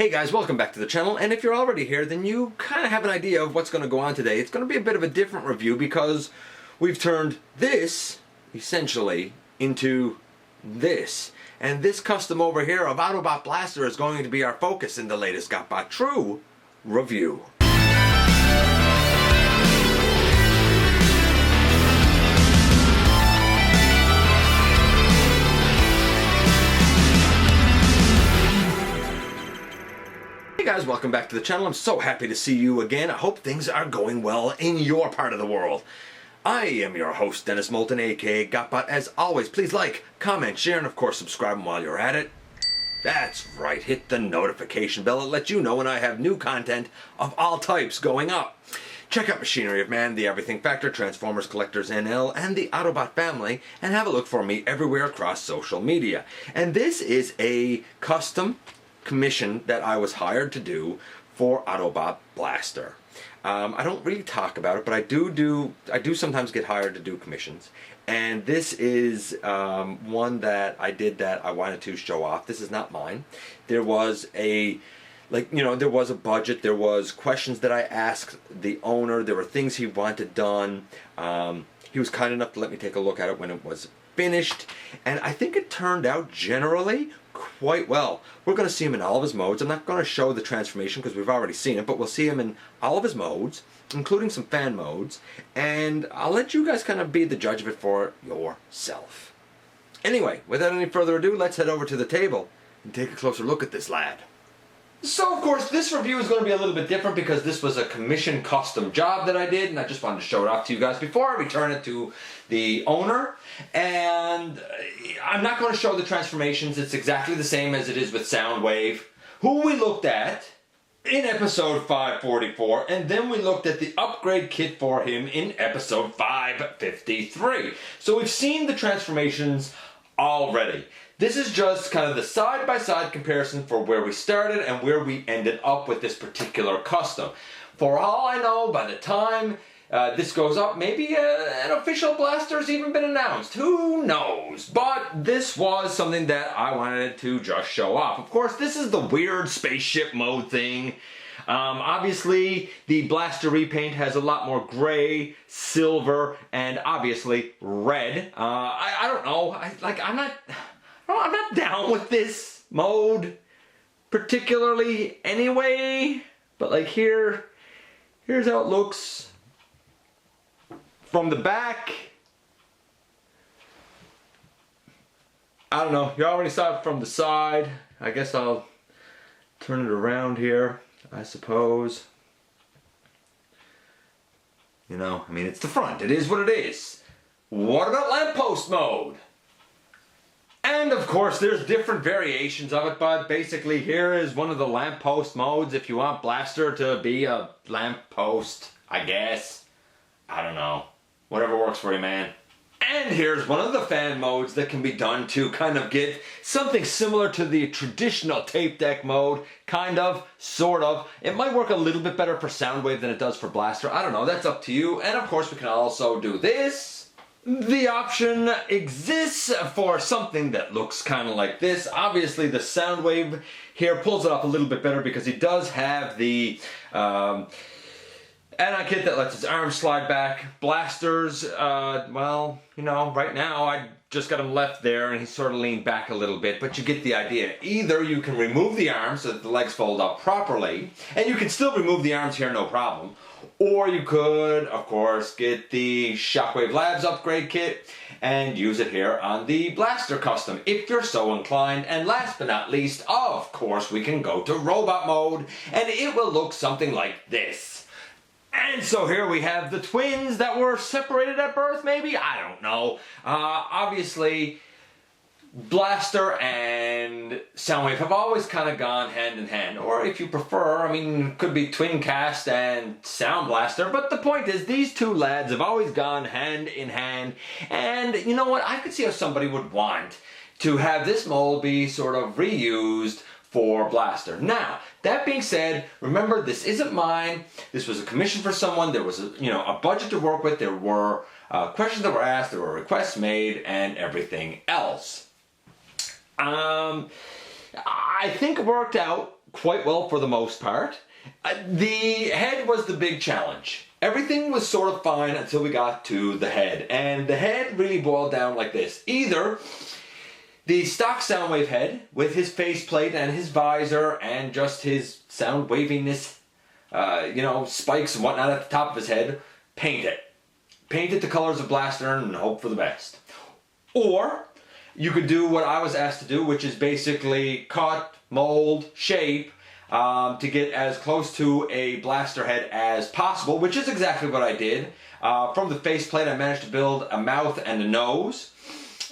Hey guys, welcome back to the channel, and if you're already here, then you kind of have an idea of what's going to go on today. It's going to be a bit of a different review because we've turned this, essentially, into this. And this custom over here of Autobot Blaster is going to be our focus in the latest GotBot True review. Hey guys, welcome back to the channel. I'm so happy to see you again. I hope things are going well in your part of the world. I am your host, Dennis Moulton, aka GotBot. As always, please like, comment, share, and of course subscribe while you're at it. That's right, hit the notification bell. It'll let you know when I have new content of all types going up. Check out Machinery of Man, The Everything Factor, Transformers Collectors NL, and the Autobot family, and have a look for me everywhere across social media. And this is a custom commission that I was hired to do for Autobot Blaster. I don't really talk about it, but I do sometimes get hired to do commissions, and this is one that I did that I wanted to show off. This is not mine. There was there was a budget, there was questions that I asked the owner, there were things he wanted done. He was kind enough to let me take a look at it when it was finished, and I think it turned out generally quite well. We're going to see him in all of his modes. I'm not going to show the transformation because we've already seen it, but we'll see him in all of his modes, including some fan modes, and I'll let you guys kind of be the judge of it for yourself. Anyway, without any further ado, let's head over to the table and take a closer look at this lad. So, of course, this review is going to be a little bit different because this was a commission custom job that I did, and I just wanted to show it off to you guys before I return it to the owner. And I'm not going to show the transformations. It's exactly the same as it is with Soundwave, who we looked at in episode 544, and then we looked at the upgrade kit for him in episode 553. So we've seen the transformations already. This is just kind of the side-by-side comparison for where we started and where we ended up with this particular custom. For all I know, by the time this goes up, maybe an official blaster's even been announced. Who knows? But this was something that I wanted to just show off. Of course, this is the weird spaceship mode thing. Obviously, the blaster repaint has a lot more gray, silver, and obviously red. I don't know. I'm not down with this mode particularly anyway, but like here's how it looks from the back. I don't know, you already saw it from the side. I guess I'll turn it around here, I suppose. You know, I mean, it's the front, it is what it is. What about lamppost mode? And of course there's different variations of it, but basically here is one of the lamppost modes if you want Blaster to be a lamppost, I guess. I don't know. Whatever works for you, man. And here's one of the fan modes that can be done to kind of get something similar to the traditional tape deck mode. Kind of, sort of. It might work a little bit better for Soundwave than it does for Blaster. I don't know, that's up to you. And of course we can also do this. The option exists for something that looks kind of like this. Obviously the Soundwave here pulls it off a little bit better because he does have the add-on kit that lets his arms slide back. Blasters, well, you know, right now I just got him left there and he's sort of leaned back a little bit, but you get the idea. Either you can remove the arms so that the legs fold up properly, and you can still remove the arms here no problem, or you could, of course, get the Shockwave Labs upgrade kit and use it here on the Blaster custom, if you're so inclined. And last but not least, of course, we can go to robot mode, and it will look something like this. And so here we have the twins that were separated at birth, maybe? I don't know. Obviously, Blaster and Soundwave have always kind of gone hand in hand, or if you prefer, I mean, it could be Twincast and Sound Blaster, but the point is these two lads have always gone hand in hand, and you know what, I could see how somebody would want to have this mold be sort of reused for Blaster. Now, that being said, remember, this isn't mine. This was a commission for someone. There was a budget to work with. There were questions that were asked, there were requests made, and everything else. I think it worked out quite well for the most part. The head was the big challenge. Everything was sort of fine until we got to the head. And the head really boiled down like this. Either the stock Soundwave head with his faceplate and his visor and just his sound waviness, spikes and whatnot at the top of his head, paint it. Paint it the colors of Blaster and hope for the best. Or you could do what I was asked to do, which is basically cut, mold, shape, to get as close to a Blaster head as possible, which is exactly what I did. From the faceplate, I managed to build a mouth and a nose.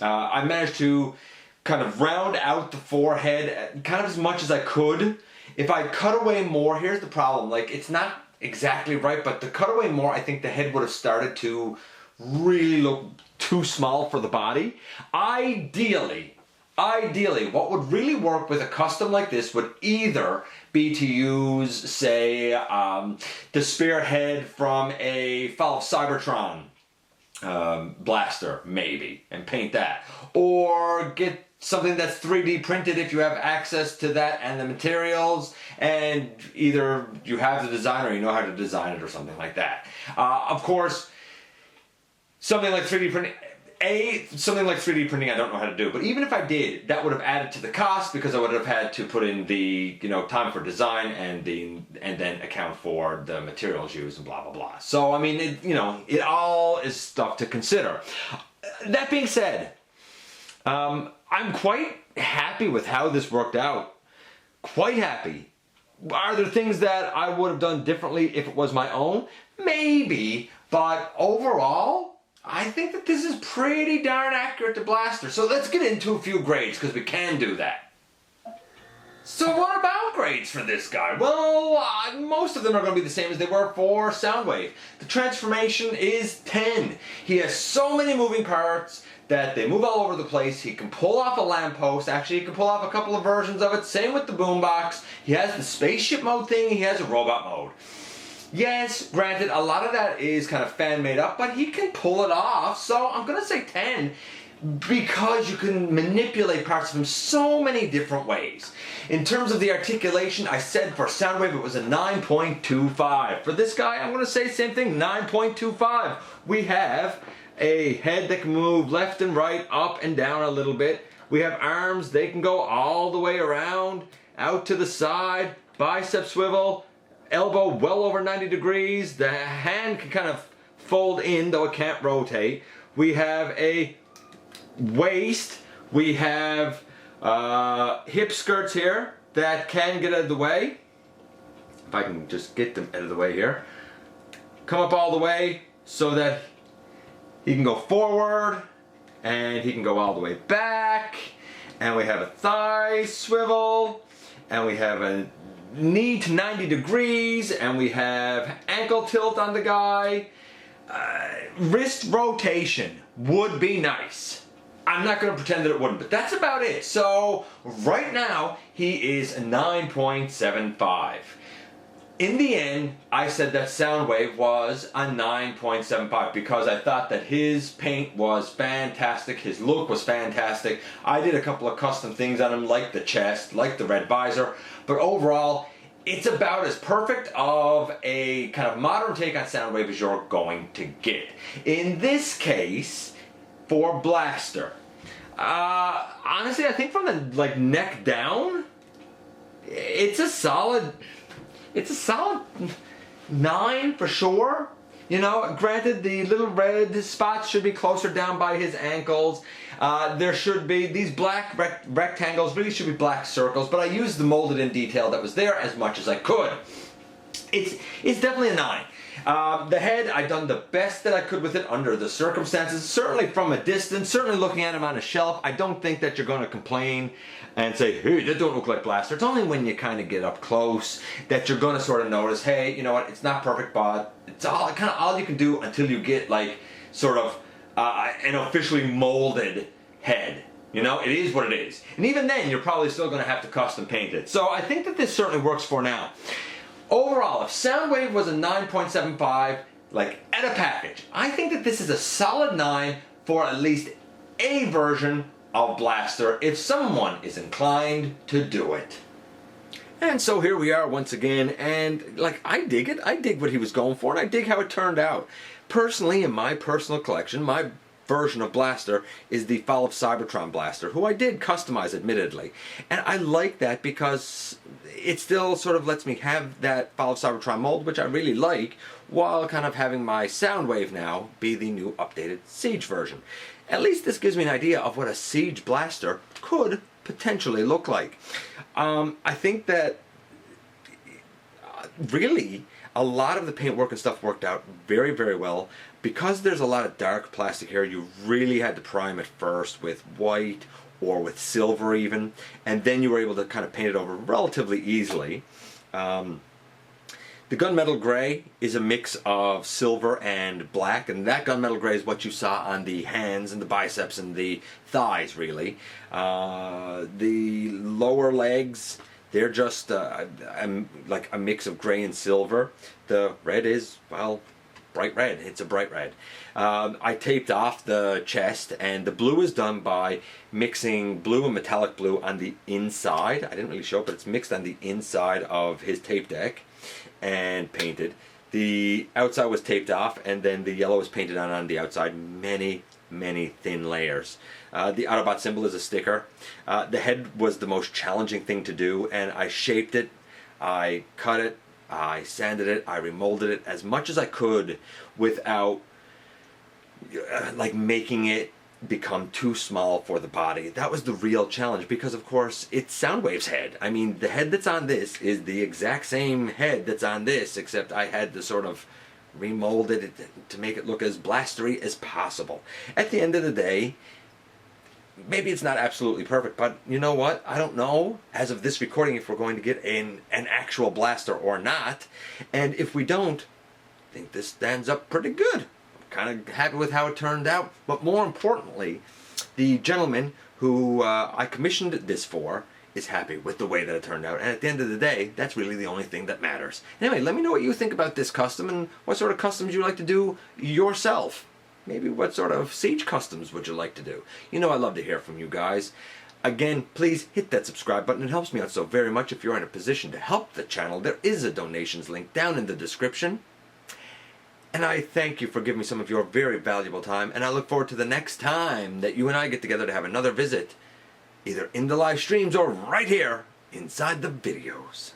I managed to kind of round out the forehead kind of as much as I could. If I cut away more, here's the problem. Like, it's not exactly right, but to cut away more, I think the head would have started to really look too small for the body. Ideally, what would really work with a custom like this would either be to use, say, the spearhead from a Fall of Cybertron blaster, maybe, and paint that. Or get something that's 3D printed if you have access to that and the materials, and either you have the design or you know how to design it or something like that. Of course, something like 3D printing, I don't know how to do, but even if I did, that would have added to the cost because I would have had to put in the time for design and then account for the materials used and blah blah blah. So I mean, it all is stuff to consider. That being said, I'm quite happy with how this worked out. Quite happy. Are there things that I would have done differently if it was my own? Maybe, but overall, I think that this is pretty darn accurate to Blaster. So let's get into a few grades, because we can do that. So what about grades for this guy? Well, most of them are going to be the same as they were for Soundwave. The transformation is 10. He has so many moving parts that they move all over the place. He can pull off a lamppost. Actually, he can pull off a couple of versions of it. Same with the boombox. He has the spaceship mode thing. He has a robot mode. Yes, granted, a lot of that is kind of fan-made up, but he can pull it off. So I'm going to say 10 because you can manipulate parts of him so many different ways. In terms of the articulation, I said for Soundwave it was a 9.25. For this guy, I'm going to say the same thing, 9.25. We have a head that can move left and right, up and down a little bit. We have arms, they can go all the way around, out to the side, bicep swivel, elbow well over 90 degrees. The hand can kind of fold in, though it can't rotate. We have a waist. We have hip skirts here that can get out of the way. If I can just get them out of the way here. Come up all the way so that he can go forward and he can go all the way back. And we have a thigh swivel. And we have a knee to 90 degrees, and we have ankle tilt on the guy. Wrist rotation would be nice. I'm not going to pretend that it wouldn't, but that's about it. So right now he is a 9.75. In the end, I said that Soundwave was a 9.75 because I thought that his paint was fantastic, his look was fantastic. I did a couple of custom things on him, like the chest, like the red visor, but overall, it's about as perfect of a kind of modern take on Soundwave as you're going to get. In this case, for Blaster, honestly, I think from the neck down, it's a solid 9 for sure. Granted, the little red spots should be closer down by his ankles. There should be, these black rectangles really should be black circles, but I used the molded in detail that was there as much as I could. It's definitely a 9. The head, I've done the best that I could with it under the circumstances. Certainly from a distance, certainly looking at him on a shelf, I don't think that you're going to complain and say, hey, that don't look like Blaster. It's only when you kind of get up close that you're going to sort of notice, hey, you know what, it's not perfect, but it's kind of all you can do until you get an officially molded head. It is what it is. And even then, you're probably still going to have to custom paint it. So I think that this certainly works for now. Overall, if Soundwave was a 9.75, at a package, I think that this is a solid 9 for at least a version of Blaster if someone is inclined to do it. And so here we are once again, and like, I dig it. I dig what he was going for, and I dig how it turned out. Personally, in my personal collection, my version of Blaster is the Fall of Cybertron Blaster, who I did customize, admittedly. And I like that because it still sort of lets me have that Fall of Cybertron mold, which I really like, while kind of having my Soundwave now be the new updated Siege version. At least this gives me an idea of what a Siege Blaster could potentially look like. I think that really a lot of the paintwork and stuff worked out very, very well. Because there's a lot of dark plastic here, you really had to prime it first with white or with silver even, and then you were able to kind of paint it over relatively easily. The gunmetal gray is a mix of silver and black, and that gunmetal gray is what you saw on the hands and the biceps and the thighs, really. The lower legs, they're just like a mix of gray and silver. The red is, well, bright red. It's a bright red. I taped off the chest, and the blue is done by mixing blue and metallic blue on the inside. I didn't really show it, but it's mixed on the inside of his tape deck and painted. The outside was taped off, and then the yellow was painted on the outside. Many, many thin layers. The Autobot symbol is a sticker. The head was the most challenging thing to do, and I shaped it, I cut it, I sanded it, I remolded it as much as I could without like making it become too small for the body. That was the real challenge, because of course it's Soundwave's head. I mean, the head that's on this is the exact same head that's on this, except I had to sort of remold it to make it look as blastery as possible. At the end of the day, maybe it's not absolutely perfect, but you know what? I don't know, as of this recording, if we're going to get an actual blaster or not. And if we don't, I think this stands up pretty good. I'm kind of happy with how it turned out. But more importantly, the gentleman who I commissioned this for is happy with the way that it turned out. And at the end of the day, that's really the only thing that matters. Anyway, let me know what you think about this custom and what sort of customs you like to do yourself. Maybe what sort of Siege customs would you like to do? You know I love to hear from you guys. Again, please hit that subscribe button. It helps me out so very much. If you're in a position to help the channel, there is a donations link down in the description. And I thank you for giving me some of your very valuable time, and I look forward to the next time that you and I get together to have another visit, either in the live streams or right here inside the videos.